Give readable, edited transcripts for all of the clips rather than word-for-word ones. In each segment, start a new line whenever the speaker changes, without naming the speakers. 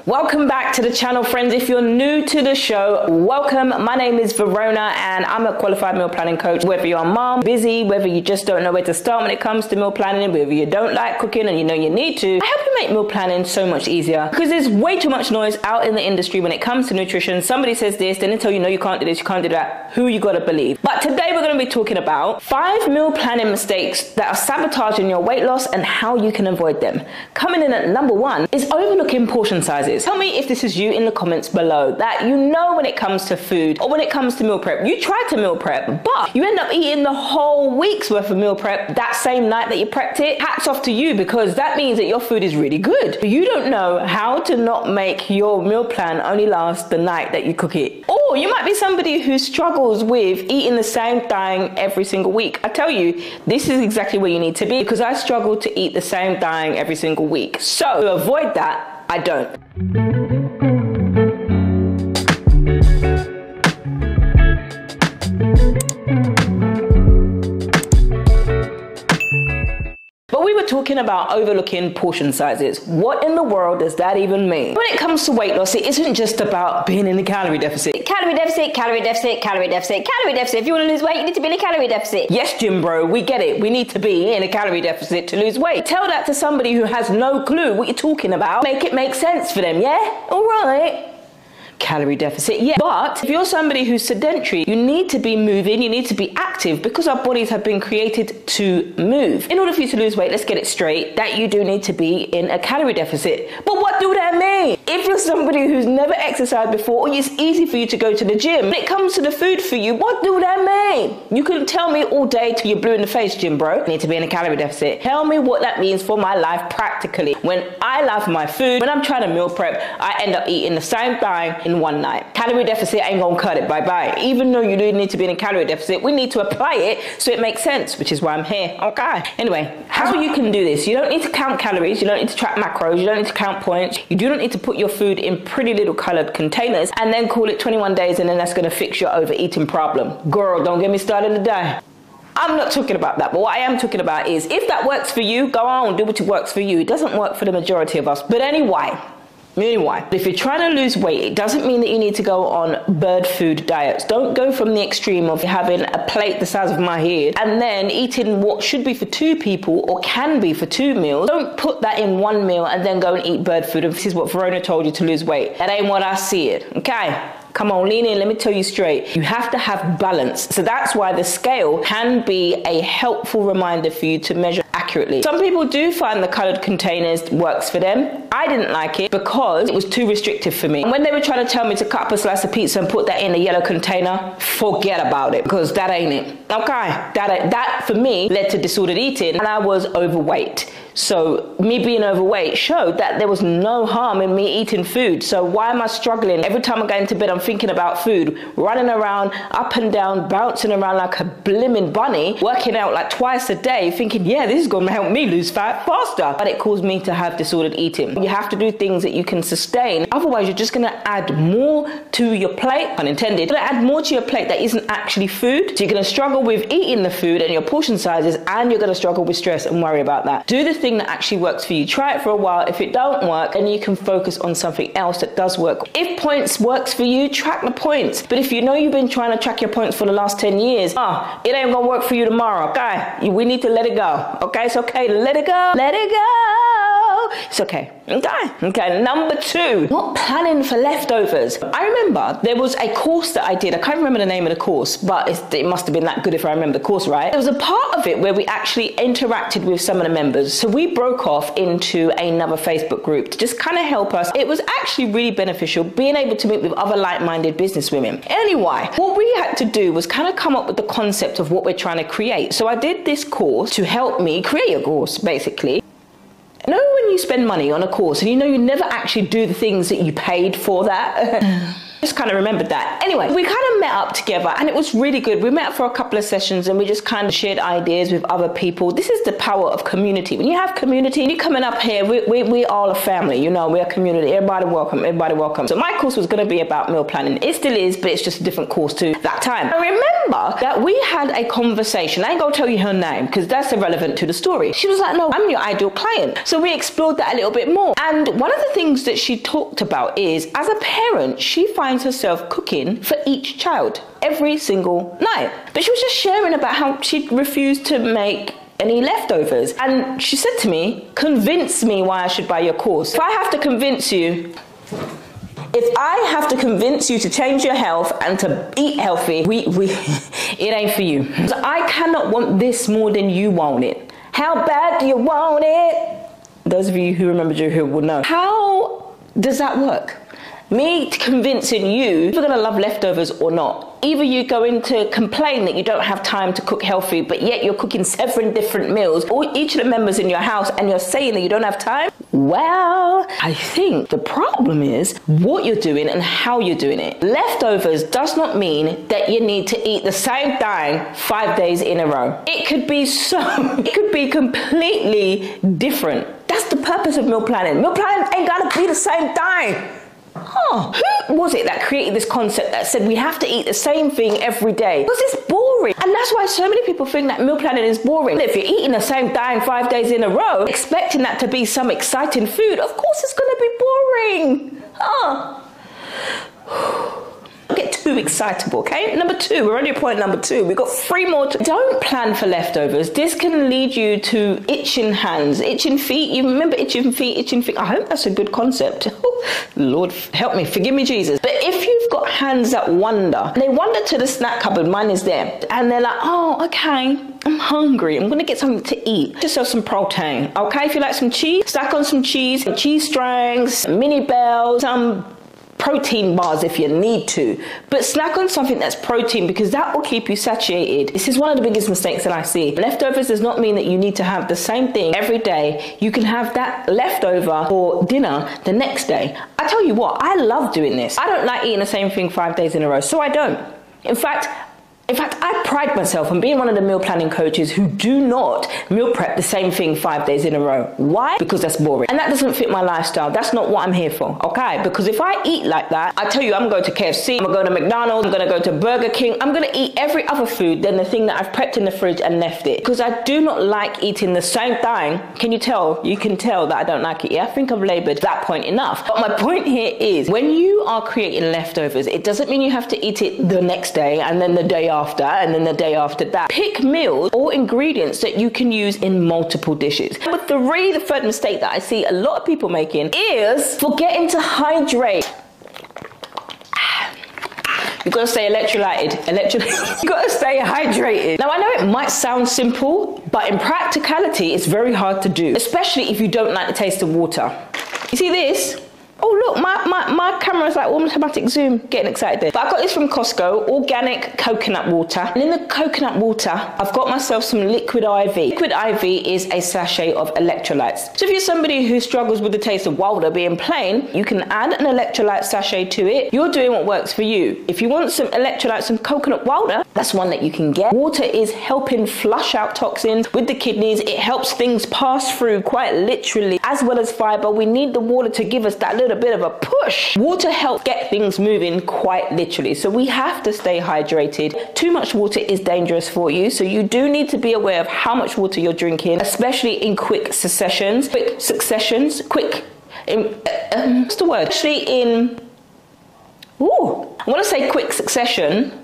Welcome back to the channel, friends. If you're new to the show, welcome. My name is Verona and I'm a qualified meal planning coach. Whether you're a mom, busy, whether you just don't know where to start when it comes to meal planning, whether you don't like cooking and you know you need to, I help you make meal planning so much easier because there's way too much noise out in the industry when it comes to nutrition. Somebody says this, then they tell you, no, you can't do this, you can't do that. Who you gotta believe? But today we're gonna be talking about 5 meal planning mistakes that are sabotaging your weight loss and how you can avoid them. Coming in at number 1 is overlooking portion sizes. Tell me if this is you in the comments below, that you know when it comes to food or when it comes to meal prep, you try to meal prep, but you end up eating the whole week's worth of meal prep that same night that you prepped it. Hats off to you, because that means that your food is really good. You don't know how to not make your meal plan only last the night that you cook it. Or you might be somebody who struggles with eating the same thing every single week. I tell you, this is exactly where you need to be, because I struggle to eat the same thing every single week. So to avoid that, I don't. But we were talking about overlooking portion sizes. What in the world does that even mean? When it comes to weight loss, it isn't just about being in a calorie deficit. Calorie deficit, calorie deficit, calorie deficit, calorie deficit. If you want to lose weight, you need to be in a calorie deficit. Yes, Jim bro, we get it. We need to be in a calorie deficit to lose weight. Tell that to somebody who has no clue what you're talking about. Make it make sense for them, yeah? All right. Calorie deficit, yeah. But if you're somebody who's sedentary, you need to be moving, you need to be active, because our bodies have been created to move. In order for you to lose weight, let's get it straight, that you do need to be in a calorie deficit. But what do that mean? If you're somebody who's never exercised before, or it's easy for you to go to the gym, when it comes to the food for you, what do that mean? You can tell me all day till you're blue in the face, Jim bro, I need to be in a calorie deficit. Tell me what that means for my life practically. When I love my food, when I'm trying to meal prep, I end up eating the same thing in one night. Calorie deficit ain't gonna cut it, bye-bye. Even though you do need to be in a calorie deficit, we need to apply it so it makes sense, which is why I'm here, okay? Anyway, how you can do this, you don't need to count calories, you don't need to track macros, you don't need to count points, you do not need to put your food in pretty little colored containers and then call it 21 days and then that's gonna fix your overeating problem. Girl, don't get me started today. I'm not talking about that, but what I am talking about is, if that works for you, go on, do what works for you. It doesn't work for the majority of us, but anyway, if you're trying to lose weight, it doesn't mean that you need to go on bird food diets. Don't go from the extreme of having a plate the size of my head and then eating what should be for 2 people or can be for 2 meals. Don't put that in 1 meal and then go and eat bird food. And this is what Verona told you to lose weight. That ain't what I see it, okay? Come on, lean in, let me tell you straight. You have to have balance. So that's why the scale can be a helpful reminder for you to measure accurately. Some people do find the colored containers works for them. I didn't like it because it was too restrictive for me. And when they were trying to tell me to cut up a slice of pizza and put that in a yellow container, forget about it, because that ain't it. Okay, that for me led to disordered eating, and I was overweight. So me being overweight showed that there was no harm in me eating food. So why am I struggling? Every time I go into bed, I'm thinking about food, running around, up and down, bouncing around like a blimmin' bunny, working out like twice a day, thinking, yeah, this is gonna help me lose fat faster. But it caused me to have disordered eating. You have to do things that you can sustain. Otherwise, you're just gonna add more to your plate, pun intended. You're gonna add more to your plate that isn't actually food. So you're gonna struggle with eating the food and your portion sizes, and you're gonna struggle with stress and worry about that. Do the thing that actually works for you. Try it for a while. If it don't work, then you can focus on something else that does work. If points works for you, track the points. But if you know you've been trying to track your points for the last 10 years, it ain't gonna work for you tomorrow, okay? We need to let it go, okay? It's okay to let it go. Let it go. It's okay. Okay. Number 2, not planning for leftovers. I remember there was a course that I did. I can't remember the name of the course, but it must have been that good if I remember the course right. There was a part of it where we actually interacted with some of the members. So we broke off into another Facebook group to just kind of help us. It was actually really beneficial being able to meet with other like-minded business women. Anyway, what we had to do was kind of come up with the concept of what we're trying to create. So I did this course to help me create a course, basically. You know when you spend money on a course and you know you never actually do the things that you paid for that? Just kind of remembered that. Anyway, we kind of met up together and it was really good. We met for a couple of sessions and we just kind of shared ideas with other people. This is the power of community. When you have community, you're coming up here, we all a family, you know, we're a community. Everybody welcome, everybody welcome. So my course was going to be about meal planning. It still is, but it's just a different course to that time. I remember that we had a conversation. I ain't going to tell you her name because that's irrelevant to the story. She was like, no, I'm your ideal client. So we explored that a little bit more. And one of the things that she talked about is, as a parent, she finds herself cooking for each child every single night. But she was just sharing about how she refused to make any leftovers. And she said to me, convince me why I should buy your course. If I have to convince you to change your health and to eat healthy, it ain't for you. So I cannot want this more than you want it. How bad do you want it? Those of you who remember Drew will know. How does that work? Me convincing you if you're going to love leftovers or not. Either you're going to complain that you don't have time to cook healthy, but yet you're cooking 7 different meals, or each of the members in your house, and you're saying that you don't have time. Well, I think the problem is what you're doing and how you're doing it. Leftovers does not mean that you need to eat the same thing 5 days in a row. It could be completely different. That's the purpose of meal planning. Meal planning ain't got to be the same thing. Who was it that created this concept that said we have to eat the same thing every day? Because it's boring. And that's why so many people think that meal planning is boring. If you're eating the same thing 5 days in a row, expecting that to be some exciting food, of course it's going to be boring. Get too excitable, okay? Number 2, we're only at point number 2. We've got 3 more. Don't plan for leftovers. This can lead you to itching hands, itching feet. You remember itching feet, itching feet? I hope that's a good concept. Lord, help me. Forgive me, Jesus. But if you've got hands that wander, they wander to the snack cupboard, mine is there, and they're like, oh, okay, I'm hungry. I'm going to get something to eat. Get yourself some protein, okay? If you like some cheese, stack on some cheese strings, mini bells, some protein bars if you need to, but snack on something that's protein because that will keep you satiated. This is one of the biggest mistakes that I see. Leftovers does not mean that you need to have the same thing every day. You can have that leftover for dinner the next day. I tell you what, I love doing this. I don't like eating the same thing 5 days in a row, so I don't. In fact, I pride myself on being one of the meal planning coaches who do not meal prep the same thing 5 days in a row. Why? Because that's boring. And that doesn't fit my lifestyle. That's not what I'm here for, okay? Because if I eat like that, I tell you, I'm going to KFC, I'm going to McDonald's, I'm going to go to Burger King, I'm going to eat every other food than the thing that I've prepped in the fridge and left it. Because I do not like eating the same thing. Can you tell? You can tell that I don't like it. Yeah, I think I've labored that point enough. But my point here is, when you are creating leftovers, it doesn't mean you have to eat it the next day and then the day after and then the day after that. Pick meals or ingredients that you can use in multiple dishes. Number 3, the third mistake that I see a lot of people making is forgetting to hydrate. You've got to stay electrolyted. You've got to stay hydrated. Now, I know it might sound simple, but in practicality, it's very hard to do, especially if you don't like the taste of water. You see this? Oh look, my camera's like automatic zoom, getting excited there. But I got this from Costco, organic coconut water. And in the coconut water, I've got myself some liquid IV. Liquid IV is a sachet of electrolytes. So if you're somebody who struggles with the taste of water being plain, you can add an electrolyte sachet to it. You're doing what works for you. If you want some electrolytes, some coconut water, that's one that you can get. Water is helping flush out toxins with the kidneys. It helps things pass through quite literally, as well as fiber. We need the water to give us that little bit of a push. Water helps get things moving quite literally. So we have to stay hydrated. Too much water is dangerous for you. So you do need to be aware of how much water you're drinking, especially in quick successions. What's the word? Especially in, I want to say quick succession,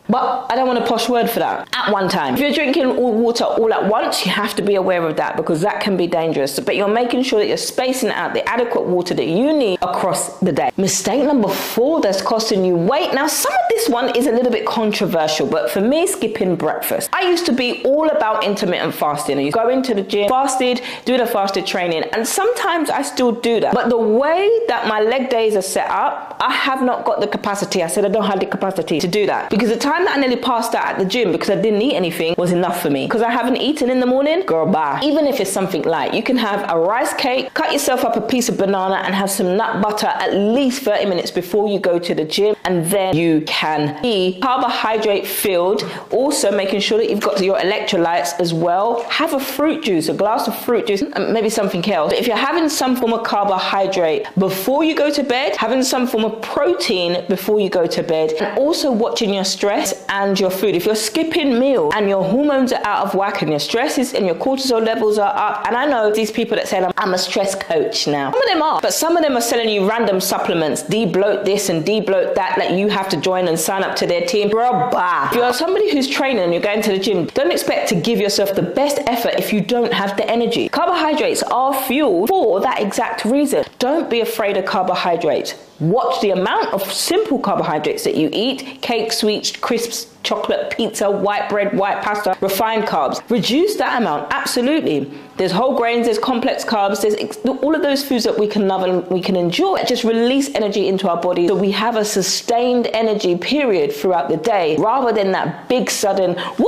but I don't want a posh word for that. At one time. If you're drinking all water all at once, you have to be aware of that because that can be dangerous. But you're making sure that you're spacing out the adequate water that you need across the day. Mistake number 4 that's costing you weight. Now, some of this one is a little bit controversial, but for me, skipping breakfast. I used to be all about intermittent fasting. I used to go into the gym, fasted, do the fasted training, and sometimes I still do that. But the way that my leg days are set up, I have not got the capacity. I said I don't have the capacity to do that because the time time that I nearly passed out at the gym because I didn't eat anything was enough for me. Because I haven't eaten in the morning, girl, bye. Even if it's something light, you can have a rice cake, cut yourself up a piece of banana and have some nut butter at least 30 minutes before you go to the gym, and then you can be carbohydrate filled. Also making sure that you've got your electrolytes as well. Have a fruit juice, a glass of fruit juice, and maybe something else. But if you're having some form of carbohydrate before you go to bed, having some form of protein before you go to bed, and also watching your stress and your food. If you're skipping meals and your hormones are out of whack and your stress is and your cortisol levels are up, and I know these people that say I'm a stress coach now. Some of them are, but some of them are selling you random supplements, de-bloat this and de-bloat that you have to join and sign up to their team. Bro, bah. If you're somebody who's training and you're going to the gym, don't expect to give yourself the best effort if you don't have the energy. Carbohydrates are fuel for that exact reason. Don't be afraid of carbohydrates. Watch the amount of simple carbohydrates that you eat: cake, sweets, crisps, chocolate, pizza, white bread, white pasta, refined carbs. Reduce that amount, absolutely. There's whole grains, there's complex carbs, there's all of those foods that we can love and we can enjoy. Just release energy into our body so we have a sustained energy period throughout the day, rather than that big sudden, woo!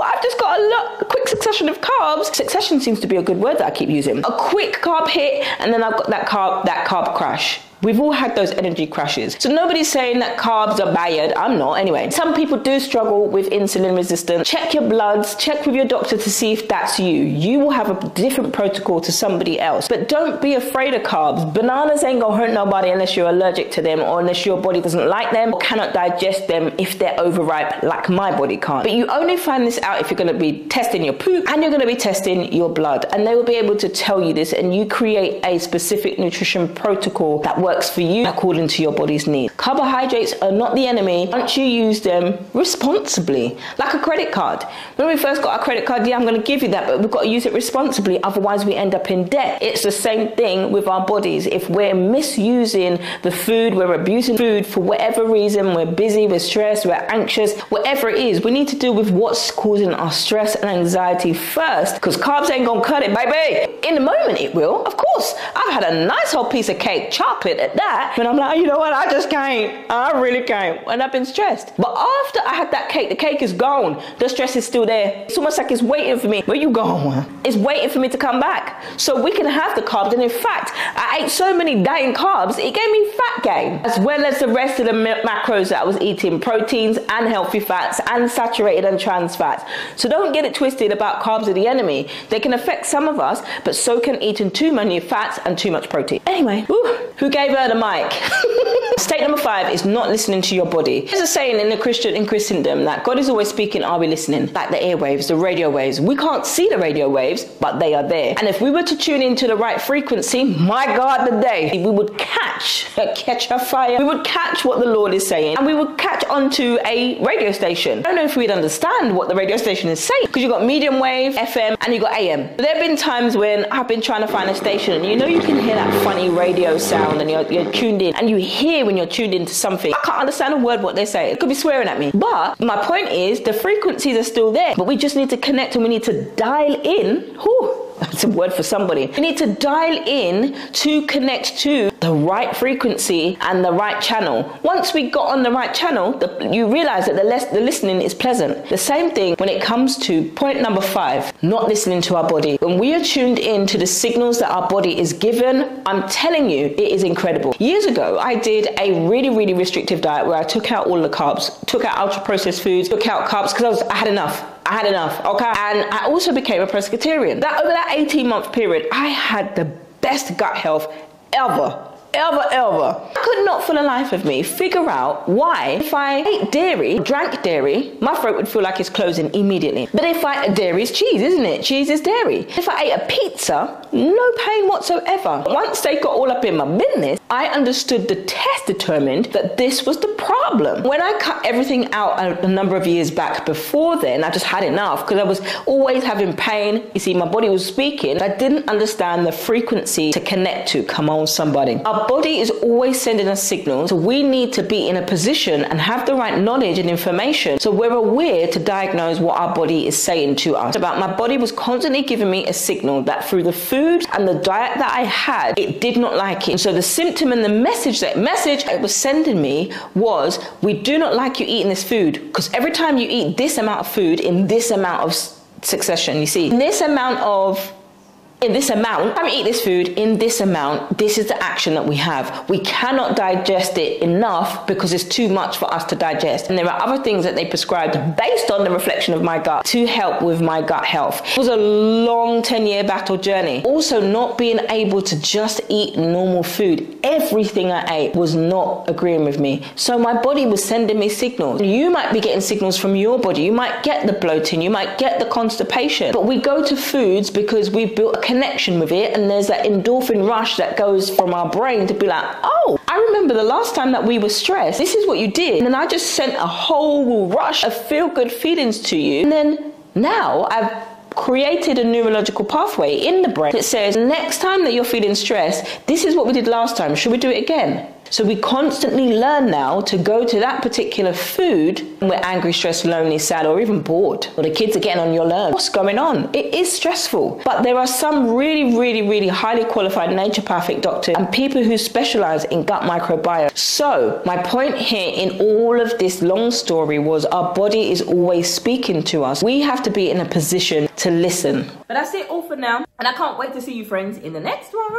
I've just got a quick succession of carbs. Succession seems to be a good word that I keep using. A quick carb hit, and then I've got that carb crash. We've all had those energy crashes. So nobody's saying that carbs are bad. I'm not, anyway. Some people do struggle with insulin resistance. Check your bloods, check with your doctor to see if that's you. You will have a different protocol to somebody else. But don't be afraid of carbs. Bananas ain't gonna hurt nobody unless you're allergic to them, or unless your body doesn't like them or cannot digest them if they're overripe, like my body can't. But you only find this out if you're gonna be testing your poop and you're gonna be testing your blood. And they will be able to tell you this, and you create a specific nutrition protocol that works for you according to your body's needs. Carbohydrates are not the enemy once you use them responsibly, like a credit card. When we first got our credit card, yeah, I'm going to give you that, but we've got to use it responsibly, otherwise we end up in debt. It's the same thing with our bodies. If we're misusing the food, we're abusing food for whatever reason, we're busy, we're stressed, we're anxious, whatever it is, we need to deal with what's causing our stress and anxiety first, because carbs ain't gonna cut it, baby. In the moment it will, of course. I've had a nice whole piece of cake, chocolate at that, but I'm like, you know what, I just can't. I really can't. And I've been stressed. But after I had that cake, the cake is gone. The stress is still there. It's almost like it's waiting for me. Where you going? It's waiting for me to come back. So we can have the carbs. And in fact, I ate so many dying carbs, it gave me fat gain, as well as the rest of the macros that I was eating, proteins and healthy fats and saturated and trans fats. So don't get it twisted about carbs are the enemy. They can affect some of us, but so can eating too many fats and too much protein. Anyway, who gave her the mic? State number 5 is not listening to your body. There's a saying in Christendom that God is always speaking, are we listening? Like the airwaves, the radio waves. We can't see the radio waves, but they are there. And if we were to tune into the right frequency, my God, the day, we would catch a fire. We would catch what the Lord is saying, and we would catch onto a radio station. I don't know if we'd understand what the radio station is saying, because you've got medium wave, FM, and you've got AM. But there have been times when I've been trying to find a station, and you can hear that funny radio sound, and you're tuned in, and you hear when you're tuned into something, I can't understand a word what they say. It could be swearing at me. But my point is, the frequencies are still there, but we just need to connect, and we need to dial in. That's a word for somebody. We need to dial in to connect to the right frequency and the right channel. Once we got on the right channel, you realize that the listening is pleasant. The same thing when it comes to point number 5, not listening to our body. When we are tuned in to the signals that our body is given, I'm telling you, it is incredible. Years ago, I did a really, really restrictive diet where I took out all the carbs, took out ultra processed foods, took out carbs because I had enough, okay? And I also became a pescatarian. Over that 18-month period, I had the best gut health ever. I could not for the life of me figure out why, if I ate dairy, drank dairy, my throat would feel like it's closing immediately. But if dairy is cheese, isn't it? Cheese is dairy. If I ate a pizza, no pain whatsoever. Once they got all up in my business, I understood the test determined that this was the problem. When I cut everything out a number of years back before then, I just had enough because I was always having pain. You see, my body was speaking. I didn't understand the frequency to connect to. Come on, somebody. Our body is always sending us signals, so we need to be in a position and have the right knowledge and information so we're aware to diagnose what our body is saying to us. My body was constantly giving me a signal that through the food food and the diet that I had, it did not like it. And so the symptom and the message it was sending me was, we do not like you eating this food, because every time you eat this amount of food in this amount of succession, you see, time we eat this food in this amount, this is the action that we have. We cannot digest it enough because it's too much for us to digest. And there are other things that they prescribed based on the reflection of my gut to help with my gut health. It was a long 10-year battle journey. Also, not being able to just eat normal food. Everything I ate was not agreeing with me. So my body was sending me signals. You might be getting signals from your body. You might get the bloating, you might get the constipation. But we go to foods because we've built a connection with it, and there's that endorphin rush that goes from our brain to be like, oh, I remember the last time that we were stressed, this is what you did, and then I just sent a whole rush of feel-good feelings to you, and then now I've created a neurological pathway in the brain that says, next time that you're feeling stressed, this is what we did last time, should we do it again? So we constantly learn now to go to that particular food when we're angry, stressed, lonely, sad, or even bored. Or the kids are getting on your nerves. What's going on? It is stressful. But there are some really, really, really highly qualified naturopathic doctors and people who specialize in gut microbiome. So my point here in all of this long story was, our body is always speaking to us. We have to be in a position to listen. But that's it all for now. And I can't wait to see you friends in the next one.